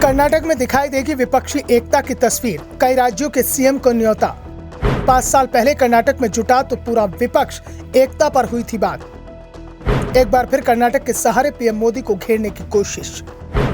कर्नाटक में दिखाई देगी विपक्षी एकता की तस्वीर, कई राज्यों के सीएम को न्योता। 5 साल पहले कर्नाटक में जुटा तो पूरा विपक्ष एकता पर हुई थी बात। एक बार फिर कर्नाटक के सहारे पीएम मोदी को घेरने की कोशिश।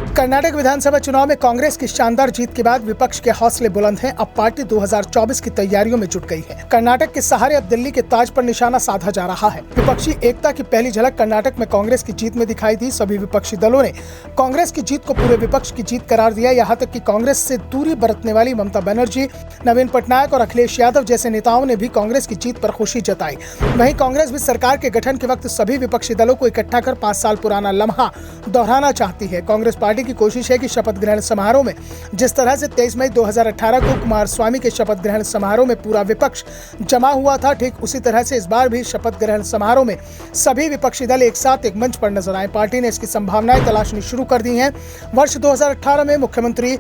कर्नाटक विधानसभा चुनाव में कांग्रेस की शानदार जीत के बाद विपक्ष के हौसले बुलंद हैं। अब पार्टी 2024 की तैयारियों में जुट गई है। कर्नाटक के सहारे अब दिल्ली के ताज पर निशाना साधा जा रहा है। विपक्षी एकता की पहली झलक कर्नाटक में कांग्रेस की जीत में दिखाई दी। सभी विपक्षी दलों ने कांग्रेस की जीत को पूरे विपक्ष की जीत करार दिया। यहाँ तक कि कांग्रेस से दूरी बरतने वाली ममता बनर्जी, नवीन पटनायक और अखिलेश यादव जैसे नेताओं ने भी कांग्रेस की जीत पर खुशी जताई। वहीं कांग्रेस भी सरकार के गठन के वक्त सभी विपक्षी दलों को इकट्ठा कर 5 साल पुराना लम्हा दोहराना चाहती है। कांग्रेस पार्टी की कोशिश है कि शपथ ग्रहण समारोह में जिस तरह से 23 मई 2018 को कुमारस्वामी के शपथ ग्रहण समारोह में पूरा विपक्ष जमा हुआ था, ठीक उसी तरह से इस बार भी शपथ ग्रहण समारोह में सभी विपक्षी दल एक साथ एक मंच पर नजर आए। पार्टी ने इसकी संभावनाएं तलाशनी शुरू कर दी हैं। वर्ष 2018 में मुख्यमंत्री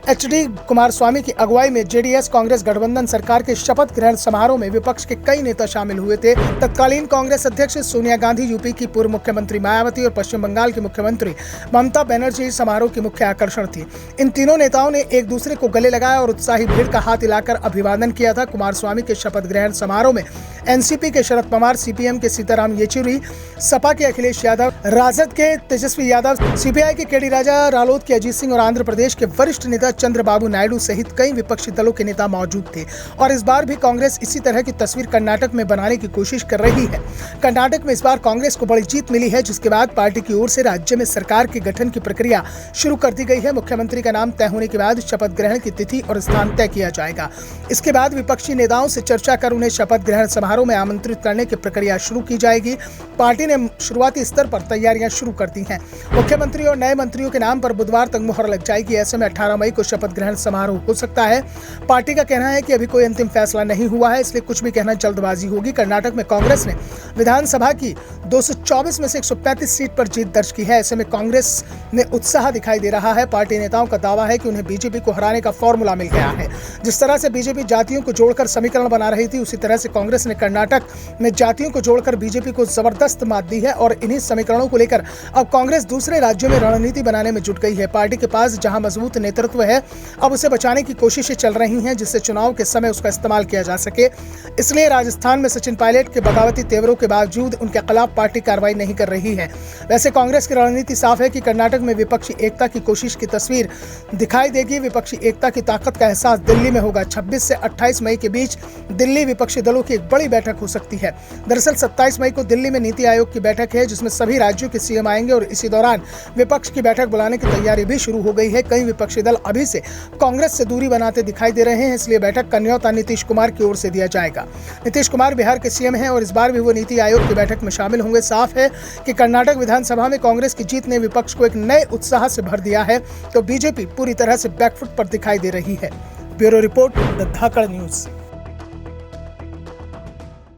एचडी कुमारस्वामी की अगुवाई में जेडीएस कांग्रेस गठबंधन सरकार के शपथ ग्रहण समारोह में विपक्ष के कई नेता शामिल हुए थे। तत्कालीन कांग्रेस अध्यक्ष सोनिया गांधी, यूपी की पूर्व मुख्यमंत्री मायावती और पश्चिम बंगाल की मुख्यमंत्री ममता बनर्जी समारोह की मुख्य आकर्षण थी। इन तीनों नेताओं ने एक दूसरे को गले लगाया और उत्साही भीड़ का हाथ हिलाकर अभिवादन किया था। कुमारस्वामी के शपथ ग्रहण समारोह में एनसीपी के शरद पवार, सीपीएम के सीताराम येचुरी, सपा के अखिलेश यादव, राजद के तेजस्वी यादव, सीपीआई के केडी राजा, रालोद के अजीत सिंह और आंध्र प्रदेश के वरिष्ठ नेता चंद्रबाबू नायडू सहित कई विपक्षी दलों के नेता मौजूद थे। और इस बार भी कांग्रेस इसी तरह की तस्वीर कर्नाटक में बनाने की कोशिश कर रही है। कर्नाटक में इस बार कांग्रेस को बड़ी जीत मिली है, जिसके बाद पार्टी की ओर से राज्य में सरकार के गठन की प्रक्रिया शुरू कर दी गई है। मुख्यमंत्री का नाम तय होने के बाद शपथ ग्रहण की तिथि और स्थान तय किया जाएगा। इसके बाद विपक्षी नेताओं से चर्चा कर उन्हें शपथ ग्रहण समारोह में आमंत्रित करने की प्रक्रिया शुरू की जाएगी। पार्टी ने शुरुआती स्तर पर तैयारियां शुरू कर दी हैं। मुख्यमंत्री और नए मंत्रियों के नाम पर बुधवार तक मुहर लग जाएगी। ऐसे में 18 मई को शपथ ग्रहण समारोह हो सकता है। पार्टी का कहना है कि अभी कोई अंतिम फैसला नहीं हुआ है, इसलिए कुछ भी कहना जल्दबाजी होगी। कर्नाटक में कांग्रेस ने विधानसभा की 224 में से 135 सीट पर जीत दर्ज की है। ऐसे में कांग्रेस में उत्साह दिखाई दे रहा है। पार्टी नेताओं का दावा है कि उन्हें बीजेपी को हराने का फॉर्मूला मिल गया है। जिस तरह से बीजेपी जातियों को जोड़कर समीकरण बना रही थी, उसी तरह से कांग्रेस ने कर्नाटक में जातियों को जोड़कर बीजेपी को जबरदस्त मात दी है। और इन्हीं समीकरणों को लेकर अब कांग्रेस दूसरे राज्यों में रणनीति बनाने में जुट गई है। पार्टी के पास जहां मजबूत नेतृत्व है, अब उसे बचाने की कोशिशें चल रही हैं, जिससे चुनाव के समय उसका इस्तेमाल किया जा सके। इसलिए राजस्थान में सचिन पायलट के बगावती तेवरों के बावजूद उनके खिलाफ पार्टी कार्रवाई नहीं कर रही है। वैसे कांग्रेस की रणनीति साफ है कि कर्नाटक में विपक्षी एकता की कोशिश की तस्वीर दिखाई देगी। विपक्षी एकता की ताकत का एहसास दिल्ली में होगा। 26 से 28 मई के बीच दिल्ली विपक्षी दलों की एक बड़ी बैठक हो सकती है। दरअसल 27 मई को दिल्ली में नीति आयोग की बैठक है, जिसमें सभी राज्यों के सीएम आएंगे और इसी दौरान विपक्ष की बैठक बुलाने की तैयारी भी शुरू हो गई है। कई विपक्षी दल अभी से कांग्रेस से दूरी बनाते दिखाई दे रहे हैं, इसलिए बैठक का न्योता नीतीश कुमार की ओर से दिया जाएगा। नीतीश कुमार बिहार के सीएम हैं और इस बार भी वो नीति आयोग की बैठक में शामिल होंगे। साफ है कि कर्नाटक विधानसभा में कांग्रेस की जीत ने विपक्ष को एक नए उत्साह से भर दिया है, तो बीजेपी पूरी तरह से बैकफुट पर दिखाई दे रही है। Bureau report, the Dhakad news.